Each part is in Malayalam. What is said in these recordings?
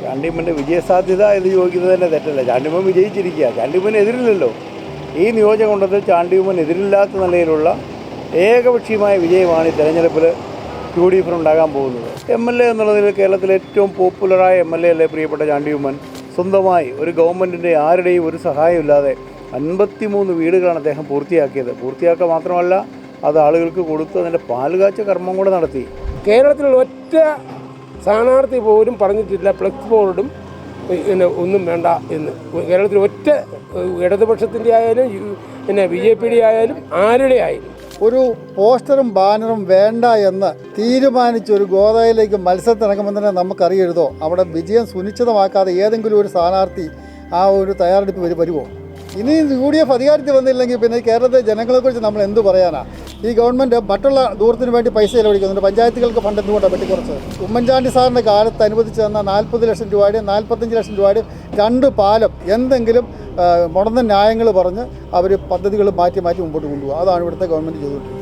ചാണ്ടിയമ്മൻ്റെ വിജയസാധ്യത ഇത് ചോദിക്കുന്നത് തന്നെ തെറ്റല്ല. ചാണ്ടിയമ്മൻ വിജയിച്ചിരിക്കുക. ചാണ്ടിയമ്മൻ എതിരില്ലല്ലോ. ഈ നിയോജകമണ്ഡലത്തിൽ ചാണ്ടിയമ്മൻ എതിരില്ലാത്ത നിലയിലുള്ള ഏകപക്ഷീയമായ വിജയമാണ് ഈ തെരഞ്ഞെടുപ്പിൽ യു ഡി എഫിന് ഉണ്ടാകാൻ പോകുന്നത്. എം എൽ എ എന്നുള്ളതിൽ കേരളത്തിലെ ഏറ്റവും പോപ്പുലറായ എം എൽ എ അല്ലേ പ്രിയപ്പെട്ട ചാണ്ടിയമ്മൻ. സ്വന്തമായി ഒരു ഗവൺമെൻറ്റിൻ്റെ ആരുടെയും ഒരു സഹായമില്ലാതെ 53 വീടുകളാണ് അദ്ദേഹം പൂർത്തിയാക്കിയത്. പൂർത്തിയാക്കുക മാത്രമല്ല, അത് ആളുകൾക്ക് കൊടുത്ത് അതിൻ്റെ പാലുകാച്ച കർമ്മം കൂടെ നടത്തി. കേരളത്തിലുള്ള ഒറ്റ സ്ഥാനാർത്ഥി പോലും പറഞ്ഞിട്ടില്ല ഫ്ലെക്സ് ബോർഡും പിന്നെ ഒന്നും വേണ്ട എന്ന്. കേരളത്തിൽ ഒറ്റ ഇടതുപക്ഷത്തിൻ്റെ ആയാലും പിന്നെ BJP ആയാലും ആരുടെ ആയാലും ഒരു പോസ്റ്ററും ബാനറും വേണ്ട എന്ന് തീരുമാനിച്ചൊരു ഗോദയിലേക്ക് മത്സരത്തിനിറങ്ങുമ്പോൾ തന്നെ നമുക്കറിയരുതോ അവിടെ വിജയം സുനിശ്ചിതമാക്കാതെ ഏതെങ്കിലും ഒരു സ്ഥാനാർത്ഥി ആ ഒരു തയ്യാറെടുപ്പ് വരുമോ? ഇനി UDF അധികാരത്തിൽ വന്നില്ലെങ്കിൽ പിന്നെ കേരളത്തിലെ ജനങ്ങളെക്കുറിച്ച് നമ്മൾ എന്ത് പറയാനാ? ഈ ഗവൺമെൻറ് മറ്റുള്ള ദൂരത്തിന് വേണ്ടി പൈസ ചെലവഴിക്കുന്നുണ്ട്. പഞ്ചായത്തുകൾക്ക് ഫണ്ട് എന്തുകൊണ്ടാണ് വെട്ടിക്കുറച്ച്? ഉമ്മൻചാണ്ടി സാറിൻ്റെ കാലത്ത് അനുവദിച്ച് തന്ന 40 ലക്ഷം രൂപയുടെയും 45 ലക്ഷം രൂപയുടെയും 2 പാലം എന്തെങ്കിലും മുടന്ന ന്യായങ്ങൾ പറഞ്ഞ് അവർ പദ്ധതികൾ മാറ്റി മുമ്പോട്ട് കൊണ്ടുപോകുക. അതാണ് ഇവിടുത്തെ ഗവൺമെൻറ് ചെയ്തുകൊണ്ടിരിക്കുന്നത്.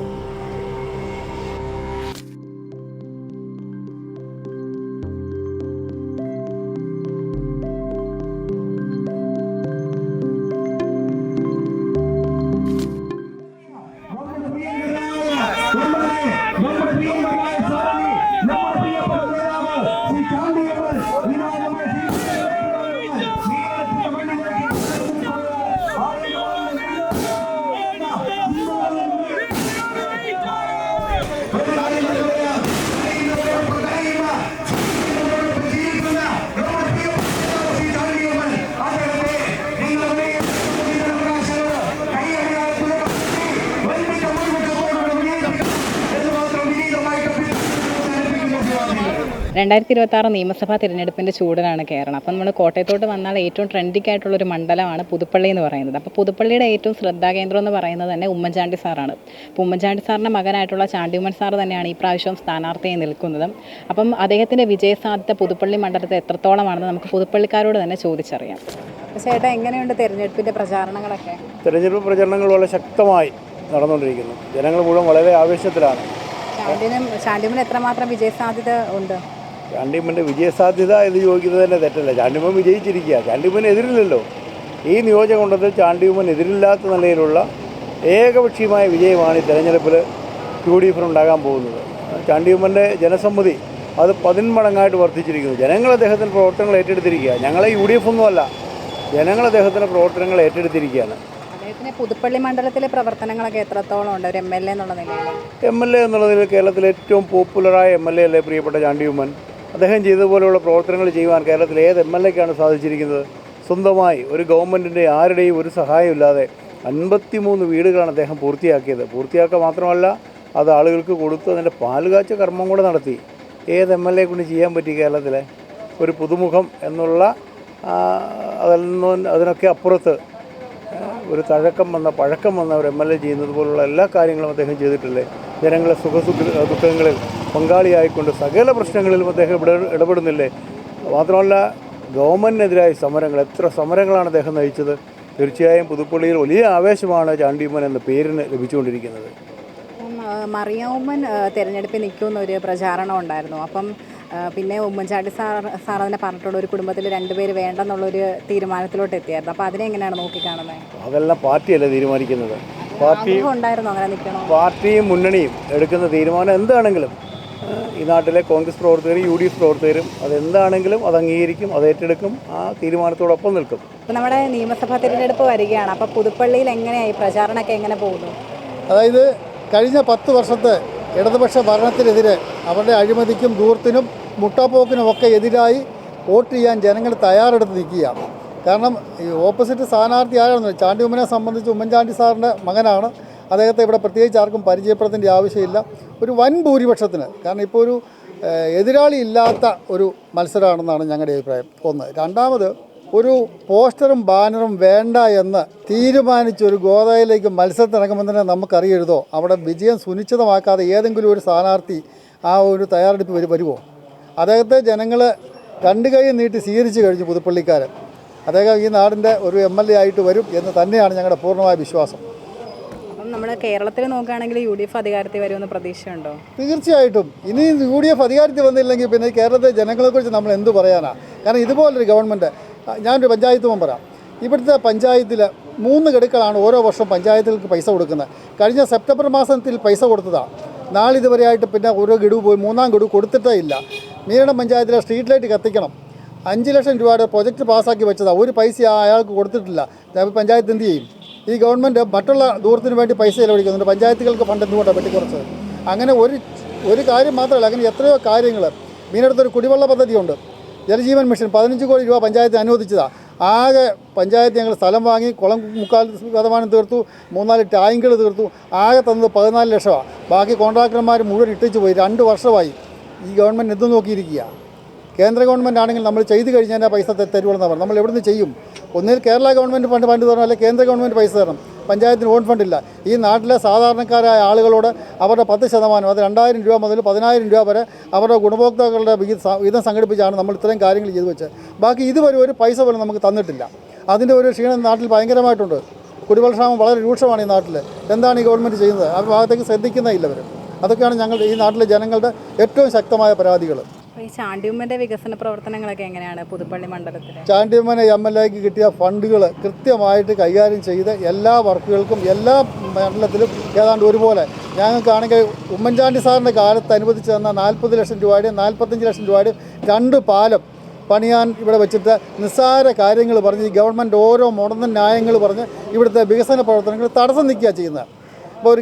രണ്ടായിരത്തി 2026 നിയമസഭാ തിരഞ്ഞെടുപ്പിൻ്റെ ചൂടിലാണ് കേരളം. അപ്പം നമ്മൾ കോട്ടയത്തോട്ട് വന്നാൽ ഏറ്റവും ട്രെൻഡിങ് ആയിട്ടുള്ളൊരു മണ്ഡലമാണ് പുതുപ്പള്ളി എന്ന് പറയുന്നത്. അപ്പോൾ പുതുപ്പള്ളിയുടെ ഏറ്റവും ശ്രദ്ധാകേന്ദ്രം എന്ന് പറയുന്നത് തന്നെ ഉമ്മൻചാണ്ടി സാറാണ്. അപ്പോൾ ഉമ്മൻചാണ്ടി സാറിൻ്റെ മകനായിട്ടുള്ള ചാണ്ടിയമ്മൻ സാർ തന്നെയാണ് ഈ പ്രാവശ്യം സ്ഥാനാർത്ഥിയായി നിൽക്കുന്നത്. അപ്പം അദ്ദേഹത്തിൻ്റെ വിജയസാധ്യത പുതുപ്പള്ളി മണ്ഡലത്തിൽ എത്രത്തോളമാണെന്ന് നമുക്ക് പുതുപ്പള്ളിക്കാരോട് തന്നെ ചോദിച്ചറിയാം. ചേട്ടാ, എങ്ങനെയുണ്ട് തിരഞ്ഞെടുപ്പിൻ്റെ പ്രചാരണങ്ങളൊക്കെ? തിരഞ്ഞെടുപ്പ് പ്രചരണങ്ങൾ വളരെ ശക്തമായി നടന്നുകൊണ്ടിരിക്കുന്നു. ജനങ്ങൾ മുഴുവൻ വളരെ ആവേശത്തിലാണ്. ചാണ്ടിയമ്മന് എത്രമാത്രം വിജയസാധ്യത ഉണ്ട്? ചാണ്ടിയമ്മൻ്റെ വിജയസാധ്യത ഇത് ചോദിക്കുന്നത് തന്നെ തെറ്റല്ല. ചാണ്ടിയമ്മൻ വിജയിച്ചിരിക്കുക. ചാണ്ടിയമ്മൻ എതിരില്ലല്ലോ. ഈ നിയോജകമണ്ഡലത്തിൽ ചാണ്ടിയമ്മൻ എതിരില്ലാത്ത നിലയിലുള്ള ഏകപക്ഷീയമായ വിജയമാണ് ഈ തെരഞ്ഞെടുപ്പിൽ യു ഡി എഫിന് ഉണ്ടാകാൻ പോകുന്നത്. ചാണ്ടിയമ്മൻ്റെ ജനസമ്മതി അത് 10 മടങ്ങായിട്ട് വർദ്ധിച്ചിരിക്കുന്നു. ജനങ്ങൾ അദ്ദേഹത്തിൻ്റെ പ്രവർത്തനങ്ങൾ ഏറ്റെടുത്തിരിക്കുക. ഞങ്ങളെ UDF ഒന്നുമല്ല, ജനങ്ങൾ അദ്ദേഹത്തിൻ്റെ പ്രവർത്തനങ്ങൾ ഏറ്റെടുത്തിരിക്കുകയാണ്. പുതുപ്പള്ളി മണ്ഡലത്തിലെ പ്രവർത്തനങ്ങളൊക്കെ എത്രത്തോളം ഉണ്ട് ഒരു MLA എന്നുള്ള നിലയിൽ? MLA എന്നുള്ളതിൽ കേരളത്തിലെ ഏറ്റവും പോപ്പുലറായ MLA അല്ലേ പ്രിയപ്പെട്ട ചാണ്ടിയമ്മൻ. അദ്ദേഹം ചെയ്തതുപോലെയുള്ള പ്രവർത്തനങ്ങൾ ചെയ്യുവാൻ കേരളത്തിലെ ഏത് MLAക്കാണ് സാധിച്ചിരിക്കുന്നത്? സ്വന്തമായി ഒരു ഗവൺമെൻറ്റിൻ്റെ ആരുടെയും ഒരു സഹായമില്ലാതെ 53 വീടുകളാണ് അദ്ദേഹം പൂർത്തിയാക്കിയത്. പൂർത്തിയാക്കുക മാത്രമല്ല, അത് ആളുകൾക്ക് കൊടുത്ത് അതിൻ്റെ പാലുകാച്ച കർമ്മം കൂടെ നടത്തി. ഏത് MLA കൊണ്ട് ചെയ്യാൻ പറ്റി കേരളത്തിലെ? ഒരു പുതുമുഖം എന്നുള്ള അതിനൊക്കെ അപ്പുറത്ത് ഒരു പഴക്കം വന്ന ഒരു MLA ചെയ്യുന്നത് പോലുള്ള എല്ലാ കാര്യങ്ങളും അദ്ദേഹം ചെയ്തിട്ടില്ലേ? ജനങ്ങളെ ദുഃഖങ്ങളിൽ പങ്കാളിയായിക്കൊണ്ട് സകല പ്രശ്നങ്ങളിലും അദ്ദേഹം ഇടപെടുന്നില്ലേ? മാത്രമല്ല, ഗവൺമെൻറ്റിനെതിരായ സമരങ്ങൾ, എത്ര സമരങ്ങളാണ് അദ്ദേഹം നയിച്ചത്. തീർച്ചയായും പുതുപ്പള്ളിയിൽ വലിയ ആവേശമാണ് ചാണ്ടിയമ്മൻ എന്ന പേരിന് ലഭിച്ചുകൊണ്ടിരിക്കുന്നത്. മറിയാമ്മൻ തിരഞ്ഞെടുപ്പിൽ നിൽക്കുമെന്നൊരു പ്രചാരണം ഉണ്ടായിരുന്നു. അപ്പം പിന്നെ ഉമ്മൻചാണ്ടി സാർ അതിനെ പറഞ്ഞിട്ടുള്ള ഒരു കുടുംബത്തിൽ 2 പേര് വേണ്ടെന്നുള്ളൊരു തീരുമാനത്തിലോട്ട് എത്തിയായിരുന്നു. അപ്പോൾ അതിനെ എങ്ങനെയാണ് നോക്കിക്കാണുന്നത്? അതെല്ലാം പാർട്ടിയല്ലേ തീരുമാനിക്കുന്നത്. ഉണ്ടായിരുന്നു അങ്ങനെ നിൽക്കണം. പാർട്ടിയും മുന്നണിയും എടുക്കുന്ന തീരുമാനം എന്താണെങ്കിലും ഈ നാട്ടിലെ കോൺഗ്രസ് പ്രവർത്തകരും UDF പ്രവർത്തകരും അതെന്താണെങ്കിലും അത് അംഗീകരിക്കും, അത് ഏറ്റെടുക്കും, ആ തീരുമാനത്തോടൊപ്പം നിൽക്കും. അപ്പോൾ നമ്മുടെ നിയമസഭാ തിരഞ്ഞെടുപ്പ് വരികയാണ്. അപ്പോൾ പുതുപ്പള്ളിയിൽ എങ്ങനെയായി പ്രചാരണമൊക്കെ എങ്ങനെ പോകുന്നു? അതായത് കഴിഞ്ഞ 10 വർഷത്തെ ഇടതുപക്ഷ ഭരണത്തിനെതിരെ, അവരുടെ അഴിമതിക്കും ധൂർത്തിനും മുട്ടാപ്പോക്കിനുമൊക്കെ എതിരായി വോട്ട് ചെയ്യാൻ ജനങ്ങൾ തയ്യാറെടുത്ത് നിൽക്കുകയാണ്. കാരണം ഈ ഓപ്പോസിറ്റ് സ്ഥാനാർത്ഥി ആരാണെന്ന് ചാണ്ടിയമ്മനെ സംബന്ധിച്ച് ഉമ്മൻചാണ്ടി സാറിൻ്റെ മകനാണ്. അദ്ദേഹത്തെ ഇവിടെ പ്രത്യേകിച്ച് ആർക്കും പരിചയപ്പെടുത്തേണ്ട ആവശ്യമില്ല. ഒരു വൻ ഭൂരിപക്ഷത്തിന്, കാരണം ഇപ്പോൾ ഒരു എതിരാളി ഇല്ലാത്ത ഒരു മത്സരമാണെന്നാണ് ഞങ്ങളുടെ അഭിപ്രായം. ഒന്ന്. രണ്ടാമത്, ഒരു പോസ്റ്ററും ബാനറും വേണ്ട എന്ന് തീരുമാനിച്ചൊരു ഗോദയിലേക്ക് മത്സരത്തിനിറങ്ങുമ്പോൾ തന്നെ നമുക്കറിയരുതോ അവിടെ വിജയം സുനിശ്ചിതമാക്കാതെ ഏതെങ്കിലും ഒരു സ്ഥാനാർത്ഥി ആ ഒരു തയ്യാറെടുപ്പ് വരുമോ? അദ്ദേഹത്തെ ജനങ്ങൾ 2 കൈ നീട്ടി സ്വീകരിച്ചു കഴിഞ്ഞു പുതുപ്പള്ളിക്കാരൻ. അദ്ദേഹം ഈ നാടിൻ്റെ ഒരു MLA ആയിട്ട് വരും എന്ന് തന്നെയാണ് ഞങ്ങളുടെ പൂർണ്ണമായ വിശ്വാസം. അപ്പം നമ്മൾ കേരളത്തിൽ നോക്കുകയാണെങ്കിൽ UDF അധികാരത്തിൽ വരുമെന്ന് പ്രതീക്ഷയുണ്ടോ? തീർച്ചയായിട്ടും. ഇനി UDF അധികാരത്തിൽ വന്നില്ലെങ്കിൽ പിന്നെ കേരളത്തിലെ ജനങ്ങളെക്കുറിച്ച് നമ്മൾ എന്ത് പറയാനാ? കാരണം ഇതുപോലൊരു ഗവൺമെൻറ്, ഞാനൊരു പഞ്ചായത്ത് മെമ്പറാണ്. ഇവിടുത്തെ പഞ്ചായത്തിൽ 3 ഗഡുക്കളാണ് ഓരോ വർഷം പഞ്ചായത്തുകൾക്ക് പൈസ കൊടുക്കുന്നത്. കഴിഞ്ഞ സെപ്റ്റംബർ മാസത്തിൽ പൈസ കൊടുത്തതാണ്. നാളിതുവരെയായിട്ട് പിന്നെ ഓരോ ഗഡു പോയി 3-ാം ഗഡു കൊടുത്തിട്ടേ ഇല്ല. മീനടം പഞ്ചായത്തിലെ സ്ട്രീറ്റ് ലൈറ്റ് കത്തിക്കണം, 5 ലക്ഷം രൂപയുടെ പ്രൊജക്റ്റ് പാസ്സാക്കി വെച്ചതാണ്. ഒരു പൈസ അയാൾക്ക് കൊടുത്തിട്ടില്ല. പഞ്ചായത്ത് എന്ത് ചെയ്യും? ഈ ഗവൺമെൻറ് മറ്റുള്ള ദൂരത്തിന് വേണ്ടി പൈസ ചെലവഴിക്കുന്നുണ്ട്, പഞ്ചായത്തുകൾക്ക് ഫണ്ട് എന്തുകൊണ്ടാണ് വെട്ടിക്കുറച്ചത്? അങ്ങനെ ഒരു കാര്യം മാത്രമല്ല, അങ്ങനെ എത്രയോ കാര്യങ്ങൾ. മീനടത്തൊരു കുടിവെള്ള പദ്ധതിയുണ്ട്, ജലജീവൻ മിഷൻ 15 കോടി രൂപ പഞ്ചായത്തിന് അനുവദിച്ചതാണ്. ആകെ പഞ്ചായത്ത് ഞങ്ങൾ സ്ഥലം വാങ്ങി കുളം 3/4% തീർത്തു, 3-4 ടാങ്കുകൾ തീർത്തു. ആകെ തന്നത് 14 ലക്ഷമാണ്. ബാക്കി കോൺട്രാക്ടർമാർ മുഴുവൻ ഇട്ടിച്ചു പോയി. 2 വർഷമായി ഈ ഗവൺമെൻറ് എന്ത് നോക്കിയിരിക്കുക? കേന്ദ്ര ഗവൺമെൻറ് ആണെങ്കിൽ നമ്മൾ ചെയ്ത് കഴിഞ്ഞാൽ പൈസ തരുവെന്നാണ് പറഞ്ഞത്. നമ്മൾ എവിടെ നിന്ന് ചെയ്യും? ഒന്നിൽ കേരള ഗവൺമെൻറ് ഫണ്ട് തരണം, അല്ലെങ്കിൽ കേന്ദ്ര ഗവൺമെൻറ് പൈസ തരണം. പഞ്ചായത്തിന് ഓൺ ഫണ്ടില്ല. ഈ നാട്ടിലെ സാധാരണക്കാരായ ആളുകളോട് അവരുടെ 10%, അത് 2000 രൂപ മുതൽ 10000 രൂപ വരെ അവരുടെ ഗുണഭോക്താക്കളുടെ വിഹിതം സംഘടിപ്പിച്ചാണ് നമ്മൾ ഇത്രയും കാര്യങ്ങൾ ചെയ്തു വെച്ചത്. ബാക്കി ഇതുവരെ ഒരു പൈസ പോലും നമുക്ക് തന്നിട്ടില്ല. അതിൻ്റെ ഒരു ക്ഷീണം നാട്ടിൽ ഭയങ്കരമായിട്ടുണ്ട്. കുടിവെള്ളക്ഷാമം വളരെ രൂക്ഷമാണ് ഈ നാട്ടിൽ. എന്താണ് ഈ ഗവൺമെൻറ് ചെയ്യുന്നത്? ആ ഭാഗത്തേക്ക് ശ്രദ്ധിക്കുന്നില്ല അവർ. അതൊക്കെയാണ് ഞങ്ങളുടെ ഈ നാട്ടിലെ ജനങ്ങളുടെ ഏറ്റവും ശക്തമായ പരാതികൾ. ഈ ചാണ്ടിയുമ്മൻ്റെ വികസന പ്രവർത്തനങ്ങളൊക്കെ എങ്ങനെയാണ് പുതുപ്പള്ളി മണ്ഡലത്തിൽ? ചാണ്ടിയമ്മനെ MLAക്ക് കിട്ടിയ ഫണ്ടുകൾ കൃത്യമായിട്ട് കൈകാര്യം ചെയ്ത് എല്ലാ വർക്കുകൾക്കും എല്ലാ മണ്ഡലത്തിലും ഏതാണ്ട് ഒരുപോലെ. ഞങ്ങൾക്കാണെങ്കിൽ ഉമ്മൻചാണ്ടി സാറിൻ്റെ കാലത്ത് അനുവദിച്ചു തന്ന 40 ലക്ഷം രൂപയുടെയും 45 ലക്ഷം രൂപയുടെയും 2 പാലം പണിയാൻ ഇവിടെ വെച്ചിട്ട് നിസ്സാര കാര്യങ്ങൾ പറഞ്ഞ് ഈ ഗവൺമെൻറ് ഓരോ മുടന്ന ന്യായങ്ങൾ പറഞ്ഞ് ഇവിടുത്തെ വികസന പ്രവർത്തനങ്ങൾ തടസ്സം നിൽക്കുക ചെയ്യുന്നത്. ഇപ്പോൾ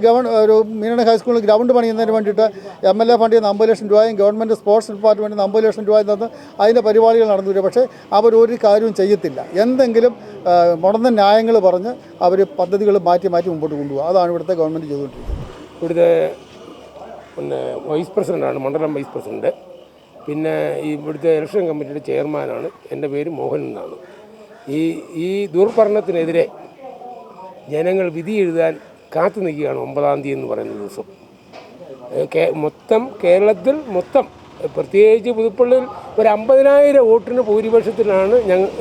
ഒരു മീനട ഹൈസ്കൂളിൽ ഗ്രൗണ്ട് പണിയുന്നതിന് വേണ്ടിയിട്ട് MLA ഫണ്ട് ചെയ്യുന്ന 50 ലക്ഷം രൂപയും ഗവൺമെൻറ് സ്പോർട്സ് ഡിപ്പാർട്ട്മെൻറ്റിന് 50 ലക്ഷം രൂപയും തന്ന് അതിൻ്റെ പരിപാടികൾ നടന്നു വരും. പക്ഷേ അവരൊരു കാര്യവും ചെയ്യത്തില്ല. എന്തെങ്കിലും മുടന്ന ന്യായങ്ങൾ പറഞ്ഞ് അവർ പദ്ധതികൾ മാറ്റി മുമ്പോട്ട് കൊണ്ടുപോകുക. അതാണ് ഇവിടുത്തെ ഗവൺമെൻറ് ചെയ്തുകൊണ്ടിരിക്കുന്നത്. ഇവിടുത്തെ വൈസ് പ്രസിഡൻ്റാണ്, മണ്ഡലം വൈസ് പ്രസിഡൻറ്റ്. പിന്നെ ഇവിടുത്തെ ഇലക്ഷൻ കമ്മിറ്റിയുടെ ചെയർമാനാണ്. എൻ്റെ പേര് മോഹൻ എന്നാണ്. ഈ ദുർഭരണത്തിനെതിരെ ജനങ്ങൾ വിധി എഴുതാൻ കാത്തു നിൽക്കുകയാണ് 9-ാം തീയതി എന്ന് പറയുന്ന ദിവസം. കേരളത്തിൽ മൊത്തം, പ്രത്യേകിച്ച് പുതുപ്പള്ളിയിൽ ഒരു 50,000 വോട്ടിന് ഭൂരിപക്ഷത്തിലാണ്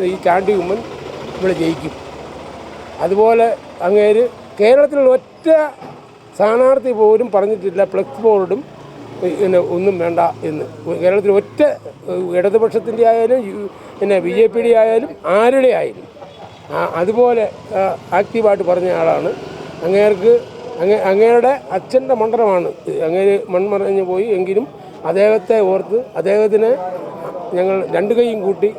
ഈ ചാണ്ടി ഉമ്മൻ ഇവിടെ ജയിക്കും. അതുപോലെ അങ്ങേര് കേരളത്തിലുള്ള ഒറ്റ സ്ഥാനാർത്ഥി പോലും പറഞ്ഞിട്ടില്ല ഫ്ലെക്സ് ബോർഡും ഒന്നും വേണ്ട എന്ന്. കേരളത്തിൽ ഒറ്റ ഇടതുപക്ഷത്തിൻ്റെ ആയാലും BJPയുടെ ആയാലും ആരുടെ ആയാലും അതുപോലെ ആക്റ്റീവായിട്ട് പറഞ്ഞ ആളാണ്. അങ്ങയുടെ അച്ഛൻ്റെ മണ്ഡലമാണ്. അങ്ങേര് മൺമറഞ്ഞു പോയി എങ്കിലും അദ്ദേഹത്തെ ഓർത്ത് അദ്ദേഹത്തിന് ഞങ്ങൾ 2 കൈയും കൂട്ടി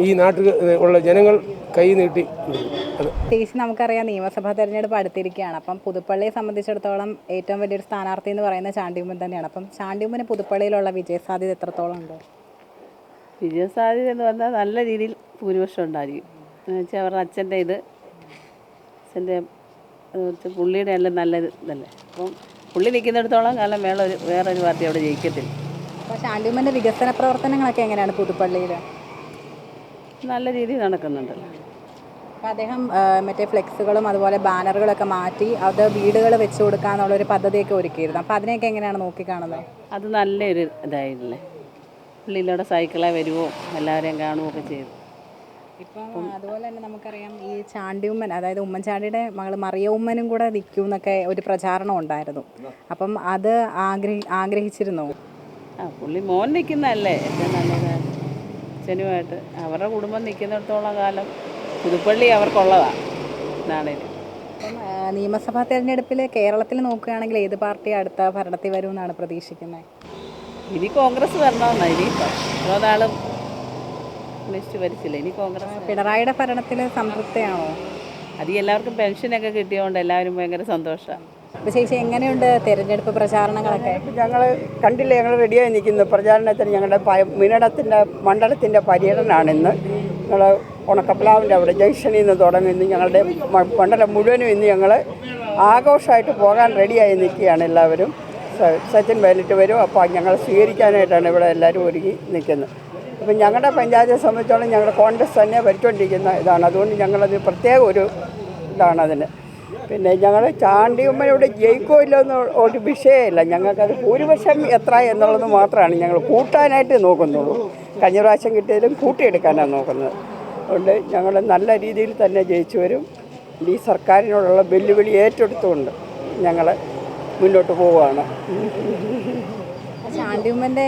ഈ നാട്ടിൽ ഉള്ള ജനങ്ങൾ കൈ നീട്ടി. പ്രത്യേകിച്ച് നമുക്കറിയാം നിയമസഭാ തെരഞ്ഞെടുപ്പ് അടുത്തിരിക്കുകയാണ്. അപ്പം പുതുപ്പള്ളിയെ സംബന്ധിച്ചിടത്തോളം ഏറ്റവും വലിയൊരു സ്ഥാനാർത്ഥി എന്ന് പറയുന്നത് ചാണ്ടിയുമ്മൻ തന്നെയാണ്. അപ്പം ചാണ്ടിയുമ്മന് പുതുപ്പള്ളിയിലുള്ള വിജയസാധ്യത എത്രത്തോളം ഉണ്ട്? വിജയസാധ്യത എന്ന് പറഞ്ഞാൽ നല്ല രീതിയിൽ ഭൂരിപക്ഷം ഉണ്ടായിരിക്കും. എന്ന് വെച്ചാൽ അവരുടെ അച്ഛൻ്റെ പുള്ളിയുടെ എല്ലാം നല്ലത് ഇതല്ലേ. അപ്പം പുള്ളി നിൽക്കുന്നിടത്തോളം കാലം വേറൊരു പാർട്ടി അവിടെ ജയിക്കത്തില്ല. അപ്പോൾ ചാണ്ടിയുമ്മൻ്റെ വികസന പ്രവർത്തനങ്ങളൊക്കെ എങ്ങനെയാണ് പുതുപ്പള്ളിയിൽ? നല്ല രീതിയിൽ നടക്കുന്നുണ്ടല്ലോ. അപ്പോൾ അദ്ദേഹം മറ്റേ ഫ്ലെക്സുകളും അതുപോലെ ബാനറുകളൊക്കെ മാറ്റി അത് വീടുകൾ വെച്ച് കൊടുക്കാന്നുള്ളൊരു പദ്ധതിയൊക്കെ ഒരുക്കിയിരുന്നു. അപ്പോൾ അതിനെയൊക്കെ എങ്ങനെയാണ് നോക്കിക്കാണുന്നത്? അത് നല്ലൊരു ഇതായിരുന്നല്ലേ. പുള്ളിയിലൂടെ സൈക്കിളായി വരുമോ എല്ലാവരെയും കാണുകയോ ഒക്കെ ചെയ്തു. ഇപ്പം അതുപോലെ തന്നെ നമുക്കറിയാം ഈ ചാണ്ടിയുമ്മൻ, അതായത് ഉമ്മൻചാണ്ടിയുടെ മകൾ മറിയ ഉമ്മനും കൂടെ നിൽക്കും എന്നൊക്കെ ഒരു പ്രചാരണം ഉണ്ടായിരുന്നു. അപ്പം അത് ആഗ്രഹിച്ചിരുന്നോ? പുള്ളി മോൻ നിൽക്കുന്നതല്ലേ ഏറ്റവും നല്ലത്. അച്ഛനുമായിട്ട് അവരുടെ കുടുംബം നിൽക്കുന്നിടത്തോളം കാലം പുതുപ്പള്ളി അവർക്കുള്ളതാണ് നാടിന്. അപ്പം നിയമസഭാ തെരഞ്ഞെടുപ്പിൽ കേരളത്തിൽ നോക്കുകയാണെങ്കിൽ ഏത് പാർട്ടി അടുത്ത ഭരണത്തിൽ വരുമെന്നാണ് പ്രതീക്ഷിക്കുന്നത്? ഇനി കോൺഗ്രസ് വരണമെന്നാണ്. ഇനി ഓരോ നാളും ലിസ്റ്റ് ഭരിച്ചില്ല. ഇനി കോൺഗ്രസ്. പിണറായിയുടെ ഭരണത്തിൽ സംതൃപ്തിയാണോ? അത് എല്ലാവർക്കും പെൻഷനൊക്കെ കിട്ടിയതുകൊണ്ട് എല്ലാവരും ഭയങ്കര സന്തോഷമാണ്. അപ്പോൾ ചേച്ചി എങ്ങനെയുണ്ട് തെരഞ്ഞെടുപ്പ് പ്രചാരണങ്ങളൊക്കെ? ഞങ്ങൾ കണ്ടില്ല, ഞങ്ങൾ റെഡിയായി നിൽക്കുന്നു പ്രചാരണത്തിന്. ഞങ്ങളുടെ മീനടത്തിൻ്റെ മണ്ഡലത്തിൻ്റെ പര്യടനമാണ് ഇന്ന്. ഞങ്ങൾ ഉണക്കപ്ലാവിൻ്റെ അവിടെ ജംഗ്ഷനിൽ നിന്ന് തുടങ്ങുന്നു. ഞങ്ങളുടെ മണ്ഡലം മുഴുവനും ഇന്ന് ഞങ്ങൾ ആഘോഷമായിട്ട് പോകാൻ റെഡിയായി നിൽക്കുകയാണ് എല്ലാവരും. സച്ചിൻ പൈലറ്റ് വരും. അപ്പോൾ ഞങ്ങൾ സ്വീകരിക്കാനായിട്ടാണ് ഇവിടെ എല്ലാവരും ഒരുങ്ങി നിൽക്കുന്നത്. അപ്പം ഞങ്ങളുടെ പഞ്ചായത്തെ സംബന്ധിച്ചോളം ഞങ്ങളുടെ കോൺഗ്രസ് തന്നെ ഭരിച്ചുകൊണ്ടിരിക്കുന്ന ഇതാണ്. അതുകൊണ്ട് ഞങ്ങളത് പ്രത്യേക ഒരു ഇതാണ് അതിന്. പിന്നെ ഞങ്ങൾ ചാണ്ടിയുമ്മനോട് ജയിക്കോ ഇല്ലെന്ന് ഒരു വിഷയമില്ല. ഞങ്ങൾക്കത് ഭൂരിപക്ഷം എത്ര എന്നുള്ളത് മാത്രമാണ് ഞങ്ങൾ കൂട്ടാനായിട്ട് നോക്കുന്നുള്ളൂ. കഴിഞ്ഞ പ്രാവശ്യം കിട്ടിയതിലും കൂട്ടിയെടുക്കാനാണ് നോക്കുന്നത്. അതുകൊണ്ട് ഞങ്ങൾ നല്ല രീതിയിൽ തന്നെ ജയിച്ചു വരും. ഈ സർക്കാരിനോടുള്ള വെല്ലുവിളി ഏറ്റെടുത്തുകൊണ്ട് ഞങ്ങൾ മുന്നോട്ട് പോവുകയാണ്. ചാണ്ടിയുമ്മൻ്റെ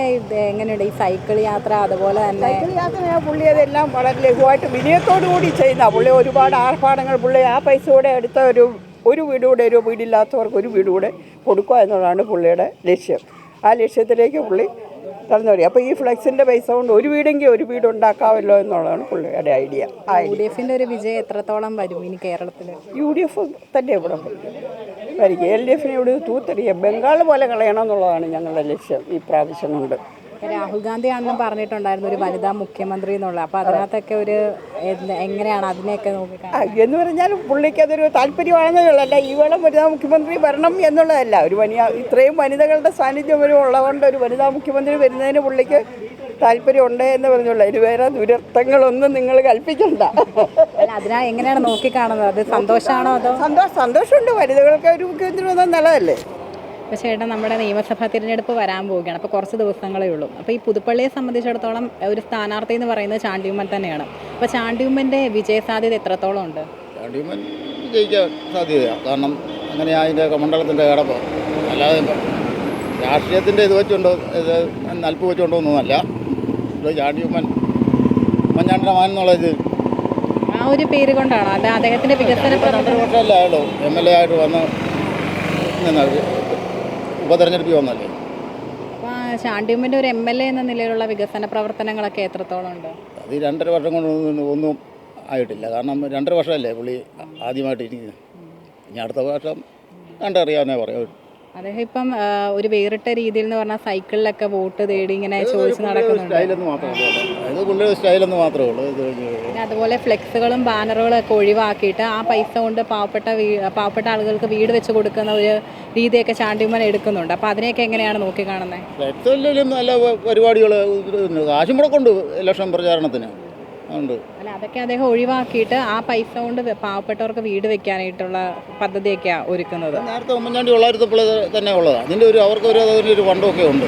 എങ്ങനെയുണ്ട് ഈ സൈക്കിൾ യാത്ര, അതുപോലെ തന്നെ സൈക്കിൾ യാത്ര പുള്ളി അതെല്ലാം വളരെ ലഘുവായിട്ട് വിനയത്തോടു കൂടി ചെയ്യുന്ന പുള്ളി ഒരുപാട് ആർഭാടങ്ങൾ പുള്ളി ആ പൈസ കൂടെ എടുത്ത ഒരു വീടുകൂടെ ഒരു വീടില്ലാത്തവർക്ക് ഒരു വീടുകൂടെ കൊടുക്കുക എന്നുള്ളതാണ് പുള്ളിയുടെ ലക്ഷ്യം. ആ ലക്ഷ്യത്തിലേക്ക് പുള്ളി കടന്നു വരിക. അപ്പോൾ ഈ ഫ്ലെക്സിൻ്റെ പൈസ കൊണ്ട് ഒരു വീടെങ്കിൽ ഒരു വീട് ഉണ്ടാക്കാമല്ലോ എന്നുള്ളതാണ് പുള്ളിയുടെ ഐഡിയ. UDF-ന്റെ ഒരു വിജയം എത്രത്തോളം വരും ഇനി കേരളത്തിൽ? UDF തന്നെ ഇവിടെ വരിക. LDF-നെ ഇവിടെ തൂത്തെറിയുക, ബംഗാൾ പോലെ കളയണം എന്നുള്ളതാണ് ഞങ്ങളുടെ ലക്ഷ്യം ഈ പ്രാവശ്യം കൊണ്ട്. രാഹുൽ ഗാന്ധി ആണെന്നും പറഞ്ഞിട്ടുണ്ടായിരുന്നു ഒരു വനിതാ മുഖ്യമന്ത്രി എന്നുള്ള. അപ്പോൾ അതിനകത്തൊക്കെ ഒരു എങ്ങനെയാണ് അതിനെയൊക്കെ നോക്കിക്കാണുന്നത്? എന്ന് പറഞ്ഞാൽ പുള്ളിക്ക് അതൊരു താല്പര്യമാണെന്നുള്ളതല്ല, ഈ വേളം വനിതാ മുഖ്യമന്ത്രി വരണം എന്നുള്ളതല്ല. ഇത്രയും വനിതകളുടെ സാന്നിധ്യം ഉള്ളതുകൊണ്ട് ഒരു വനിതാ മുഖ്യമന്ത്രി വരുന്നതിന് പുള്ളിക്ക് താല്പര്യമുണ്ട് എന്ന് പറഞ്ഞുള്ള ഇത് വേറെ ദുരർത്ഥങ്ങളൊന്നും നിങ്ങൾ കൽപ്പിക്കണ്ട. അതിനാ എങ്ങനെയാണ് നോക്കിക്കാണുന്നത്? അത് സന്തോഷമാണോ അതോ? സന്തോഷമുണ്ട്. വനിതകൾക്ക് ഒരു മുഖ്യമന്ത്രി വന്നാൽ നല്ലതല്ലേ. അപ്പോൾ ചേട്ടൻ നമ്മുടെ നിയമസഭാ തിരഞ്ഞെടുപ്പ് വരാൻ പോവുകയാണ്. അപ്പോൾ കുറച്ച് ദിവസങ്ങളേ ഉള്ളൂ. അപ്പോൾ ഈ പുതുപ്പള്ളിയെ സംബന്ധിച്ചിടത്തോളം ഒരു സ്ഥാനാർത്ഥി എന്ന് പറയുന്നത് ചാണ്ടിയുമ്മൻ തന്നെയാണ്. അപ്പോൾ ചാണ്ടിയുമ്മൻ്റെ വിജയസാധ്യത എത്രത്തോളം ഉണ്ട്? ചാണ്ടിയുമ്മൻ ജയിക്കാൻ സാധ്യതയാണ്. കാരണം അങ്ങനെയാണ് അതിൻ്റെ മണ്ഡലത്തിൻ്റെ കിടപ്പ്. അല്ലാതെ രാഷ്ട്രീയത്തിൻ്റെ ഇത് വെച്ചുകൊണ്ടോ ഇത് നൽപ്പ് വെച്ചുകൊണ്ടോ ഒന്നുമല്ല. ഇത് ചാണ്ടിയുമ്മൻ ഉമ്മൻചാണ്ടിയുടെ മകൻ എന്നുള്ളത് ആ ഒരു പേര് കൊണ്ടാണോ? അത് അദ്ദേഹത്തിൻ്റെ വികസന 2 വർഷമല്ലേ ആയുള്ളൂ MLA ആയിട്ട് വന്ന് ഉപതെരഞ്ഞെടുപ്പിൽ വന്നല്ലേ. അപ്പോൾ ചാണ്ടിയുമ്മൻ്റെ ഒരു MLA എന്ന നിലയിലുള്ള വികസന പ്രവർത്തനങ്ങളൊക്കെ എത്രത്തോളം ഉണ്ട്? അത് 2.5 വർഷം കൊണ്ട് ഒന്നും ആയിട്ടില്ല. കാരണം 2.5 വർഷമല്ലേ പുള്ളി ആദ്യമായിട്ട് ഇരിക്കുന്നത്. ഇനി അടുത്ത വർഷം കണ്ടറിയാവുന്നേ പറയാം. അദ്ദേഹം ഇപ്പം ഒരു വേറിട്ട രീതിയിൽ എന്ന് പറഞ്ഞാൽ സൈക്കിളിലൊക്കെ വോട്ട് തേടി ഇങ്ങനെ ചോദിച്ച് നടക്കുന്നുണ്ട്. സ്റ്റൈലെന്ന് മാത്രമേ ഉള്ളൂ. അത് പുള്ളിയുടെ സ്റ്റൈലെന്ന് മാത്രമേ ഉള്ളൂ. പിന്നെ അതുപോലെ ഫ്ലെക്സുകളും ബാനറുകളും ഒക്കെ ഒഴിവാക്കിയിട്ട് ആ പൈസ കൊണ്ട് പാവപ്പെട്ട ആളുകൾക്ക് വീട് വെച്ച് കൊടുക്കുന്ന ഒരു രീതിയൊക്കെ ചാണ്ടിയുമ്മൻ എടുക്കുന്നുണ്ട്. അപ്പോൾ അതിനെയൊക്കെ എങ്ങനെയാണ് നോക്കിക്കാണുന്നത്? ഫ്ലെക്സിലും നല്ല പരിപാടികൾ കാശും മുടക്കുണ്ട് ഇലക്ഷൻ പ്രചാരണത്തിന് ഉണ്ട്. അല്ല, അതൊക്കെ അദ്ദേഹം ഒഴിവാക്കിയിട്ട് ആ പൈസ കൊണ്ട് പാവപ്പെട്ടവർക്ക് വീട് വെക്കാനായിട്ടുള്ള പദ്ധതിയൊക്കെയാണ് ഒരുക്കുന്നത്. നേരത്തെ ഉമ്മൻചാണ്ടി ഉള്ളായിരുന്നപ്പോൾ തന്നെ ഉള്ളതാണ്. അതിൻ്റെ അവർക്കൊരു അതിനൊരു ഫണ്ടൊക്കെ ഉണ്ട്.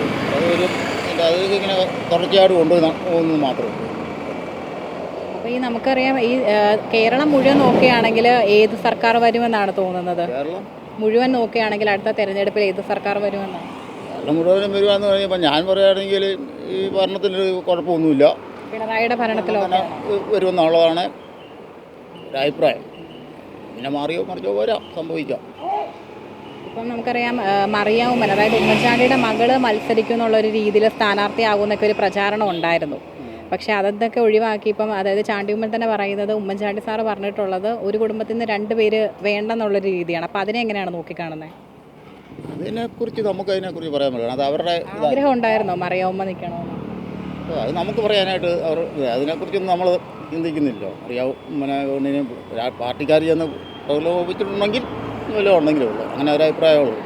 അത് ഇങ്ങനെ തുടർച്ചയായിട്ട് കൊണ്ടുപോകുന്നത് മാത്രമേ ഉള്ളൂ. അപ്പോൾ ഈ നമുക്കറിയാം ഈ കേരളം മുഴുവൻ നോക്കുകയാണെങ്കിൽ ഏത് സർക്കാർ വരുമെന്നാണ് തോന്നുന്നത്? കേരളം മുഴുവൻ നോക്കുകയാണെങ്കിൽ അടുത്ത തെരഞ്ഞെടുപ്പിൽ ഏത് സർക്കാർ വരുമെന്നാണ്? കേരളം മുഴുവനും വരുവാന്ന് പറയുമ്പോൾ ഞാൻ പറയുകയാണെങ്കിൽ ഈ ഭരണത്തിനൊരു കുഴപ്പമൊന്നുമില്ല. പിണറായിയുടെ ഭരണത്തിലൊക്കെ വരുമെന്നുള്ളതാണ് ഒരഭിപ്രായം. പിന്നെ മാറിയോ മറിച്ചോ വരാം, സംഭവിക്കാം. ഇപ്പം നമുക്കറിയാം മറിയം ഉമ്മൻ, അതായത് ഉമ്മൻചാണ്ടിയുടെ മകള് മത്സരിക്കും എന്നുള്ളൊരു രീതിയിൽ സ്ഥാനാർത്ഥിയാകുമെന്നൊക്കെ ഒരു പ്രചാരണം ഉണ്ടായിരുന്നു. പക്ഷേ അതൊക്കെ ഒഴിവാക്കി ഇപ്പം അതായത് ചാണ്ടിയുമ്മൻ തന്നെ പറയുന്നത് ഉമ്മൻചാണ്ടി സാറ് പറഞ്ഞിട്ടുള്ളത് ഒരു കുടുംബത്തിൽ നിന്ന് 2 പേര് വേണ്ടെന്നുള്ളൊരു രീതിയാണ്. അപ്പോൾ അതിനെ എങ്ങനെയാണ് നോക്കിക്കാണുന്നത്? അതിനെക്കുറിച്ച് നമുക്ക് അതിനെക്കുറിച്ച് പറയാൻ പറ്റില്ല. അത് അവരുടെ ആഗ്രഹം ഉണ്ടായിരുന്നോ മറിയം ഉമ്മ നിൽക്കണമെന്ന്? അത് നമുക്ക് പറയാനായിട്ട് അതിനെക്കുറിച്ചൊന്നും നമ്മൾ ചിന്തിക്കുന്നില്ലോ. അറിയാവും പാർട്ടിക്കാർ ചെന്ന് പ്രലോഭിച്ചിട്ടുണ്ടെങ്കിൽ വല്ലതും ഉണ്ടെങ്കിലേ ഉള്ളൂ. അങ്ങനെ ഒരു അഭിപ്രായമേ ഉള്ളൂ.